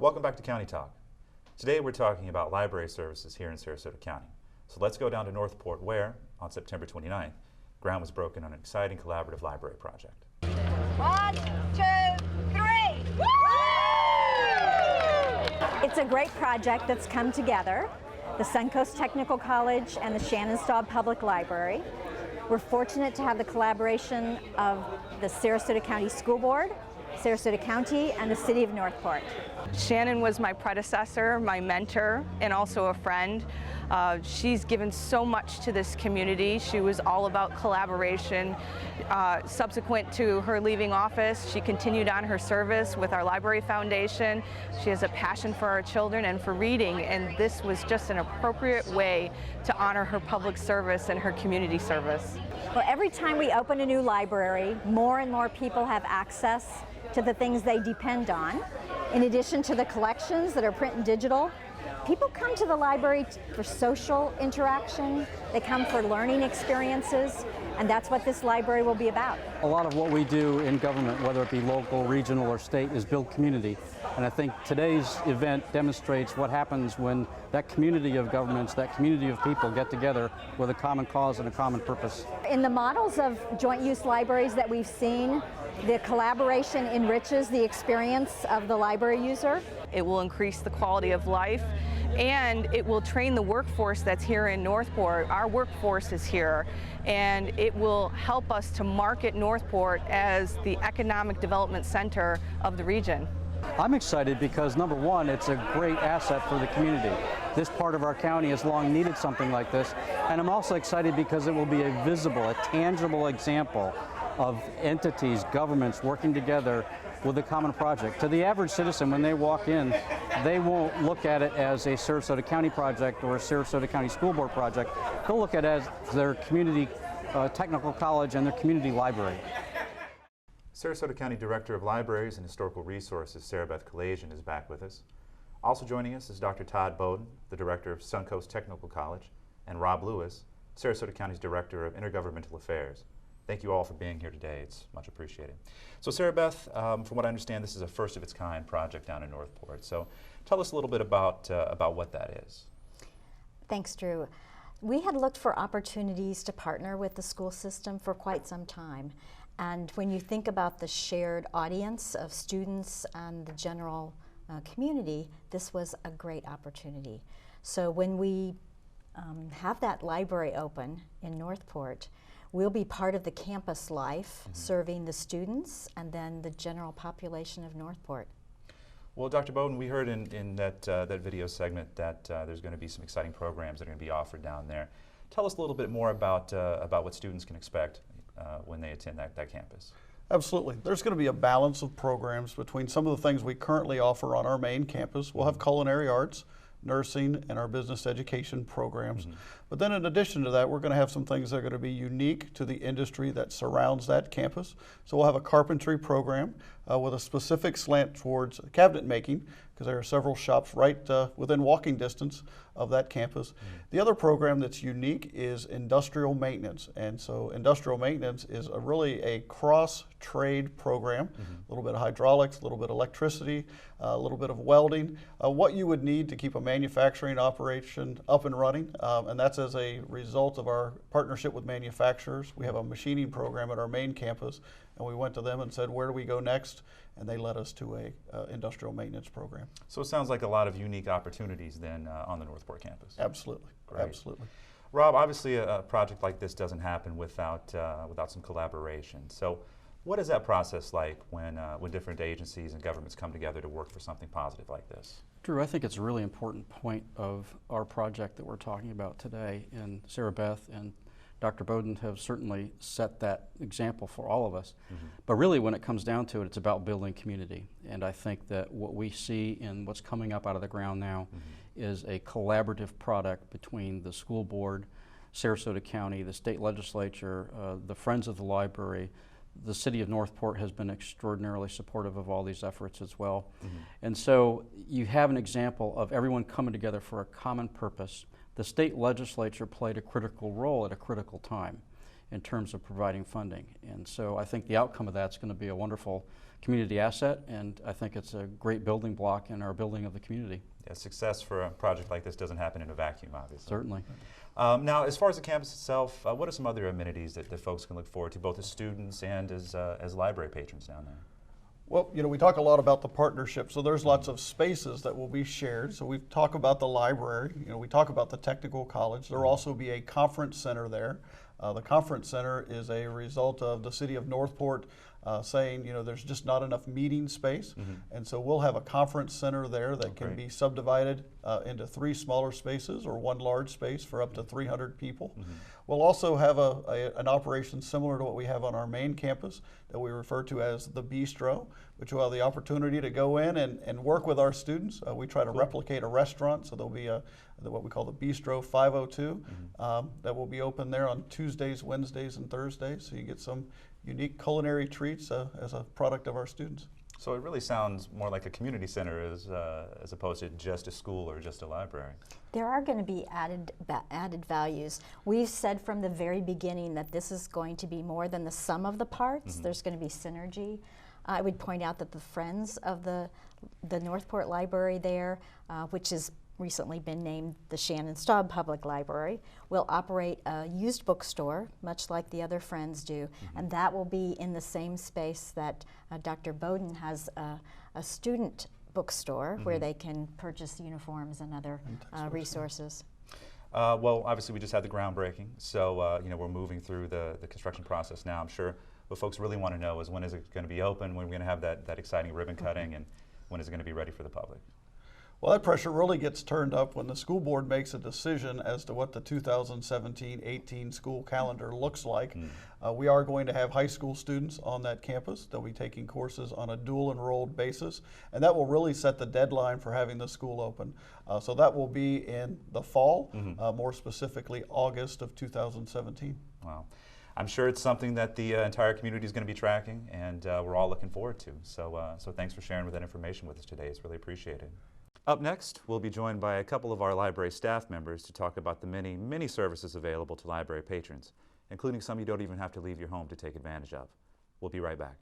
Welcome back to County Talk. Today we're talking about library services here in Sarasota County. So let's go down to Northport where, on September 29th, ground was broken on an exciting collaborative library project. 1, 2, 3! Woo! It's a great project that's come together, the Suncoast Technical College and the Shannon Staub Public Library. We're fortunate to have the collaboration of the Sarasota County School Board, Sarasota County, and the City of Northport. Shannon was my predecessor, my mentor, and also a friend. She's given so much to this community. She was all about collaboration. Subsequent to her leaving office, she continued on her service with our Library Foundation. She has a passion for our children and for reading, and this was just an appropriate way to honor her public service and her community service. Well, every time we open a new library, more and more people have access to the things they depend on. In addition to the collections that are print and digital, people come to the library for social interaction, they come for learning experiences, and that's what this library will be about. A lot of what we do in government, whether it be local, regional, or state, is build community. And I think today's event demonstrates what happens when that community of governments, that community of people get together with a common cause and a common purpose. In the models of joint use libraries that we've seen, the collaboration enriches the experience of the library user. It will increase the quality of life, and it will train the workforce that's here in Northport. Our workforce is here, and it will help us to market Northport as the economic development center of the region. I'm excited because, number one, it's a great asset for the community. This part of our county has long needed something like this, and I'm also excited because it will be a visible, a tangible example of entities, governments working together with a common project. To the average citizen, when they walk in, they won't look at it as a Sarasota County project or a Sarasota County School Board project. They'll look at it as their community technical college and their community library. Sarasota County Director of Libraries and Historical Resources, Sarah Beth Kalajian, is back with us. Also joining us is Dr. Todd Bowden, the Director of Suncoast Technical College, and Rob Lewis, Sarasota County's Director of Intergovernmental Affairs. Thank you all for being here today. It's much appreciated. So Sarah Beth, from what I understand, this is a first of its kind project down in Northport. So tell us a little bit about what that is. Thanks, Drew. We had looked for opportunities to partner with the school system for quite some time. And when you think about the shared audience of students and the general community, this was a great opportunity. So when we have that library open in Northport, we'll be part of the campus life, serving the students and then the general population of Northport. Well, Dr. Bowden, we heard in that video segment that there's going to be some exciting programs that are going to be offered down there. Tell us a little bit more about what students can expect when they attend that campus. Absolutely. There's going to be a balance of programs between some of the things we currently offer on our main campus. We'll have culinary arts, nursing, and our business education programs. But then in addition to that, we're going to have some things that are going to be unique to the industry that surrounds that campus. So we'll have a carpentry program with a specific slant towards cabinet making, because there are several shops right within walking distance of that campus. The other program that's unique is industrial maintenance. And so industrial maintenance is really a cross-trade program, a little bit of hydraulics, a little bit of electricity, a little bit of welding, what you would need to keep a manufacturing operation up and running. And that's as a result of our partnership with manufacturers. We have a machining program at our main campus, and we went to them and said, where do we go next? And they led us to a industrial maintenance program. So it sounds like a lot of unique opportunities then on the Northport campus. Absolutely. Great. Absolutely. Rob, obviously a project like this doesn't happen without some collaboration. So what is that process like when different agencies and governments come together to work for something positive like this? Drew, I think it's a really important point of our project that we're talking about today, and Sarah Beth and Dr. Bowden have certainly set that example for all of us. But really, when it comes down to it, it's about building community. And I think that what we see in what's coming up out of the ground now is a collaborative product between the school board, Sarasota County, the state legislature, the Friends of the Library. The city of Northport has been extraordinarily supportive of all these efforts as well. And so you have an example of everyone coming together for a common purpose. The state legislature played a critical role at a critical time. in terms of providing funding. And so I think the outcome of that's going to be a wonderful community asset, and I think it's a great building block in our building of the community. Yeah, success for a project like this doesn't happen in a vacuum, obviously. Certainly. Now, as far as the campus itself, what are some other amenities that folks can look forward to, both as students and as library patrons down there? Well, you know, we talk a lot about the partnership, so there's lots of spaces that will be shared. So we talk about the library, you know, we talk about the technical college. There will also be a conference center there. The conference center is a result of the city of Northport saying, you know, there's just not enough meeting space. And so we'll have a conference center there that can be subdivided into 3 smaller spaces or 1 large space for up to 300 people. We'll also have an operation similar to what we have on our main campus that we refer to as the Bistro, which will have the opportunity to go in and work with our students. We try to replicate a restaurant, so there'll be what we call the Bistro 502 that will be open there on Tuesdays, Wednesdays, and Thursdays. So you get some unique culinary treats as a product of our students. So it really sounds more like a community center as opposed to just a school or just a library. There are going to be added values. We've said from the very beginning that this is going to be more than the sum of the parts. There's going to be synergy. I would point out that the Friends of the Northport Library there, which has recently been named the Shannon Staub Public Library, will operate a used bookstore, much like the other Friends do, and that will be in the same space that Dr. Bowden has a student bookstore where they can purchase uniforms and other resources. Well, obviously we just had the groundbreaking, so you know, we're moving through the construction process now. I'm sure what folks really want to know is, when is it going to be open, when we're going to have that exciting ribbon cutting, and when is it going to be ready for the public? Well, that pressure really gets turned up when the school board makes a decision as to what the 2017-18 school calendar looks like. We are going to have high school students on that campus. They'll be taking courses on a dual enrolled basis, and that will really set the deadline for having the school open. So that will be in the fall, more specifically August of 2017. Wow. I'm sure it's something that the entire community is going to be tracking, and we're all looking forward to. So thanks for sharing that information with us today. It's really appreciated. Up next, we'll be joined by a couple of our library staff members to talk about the many, many services available to library patrons, including some you don't even have to leave your home to take advantage of. We'll be right back.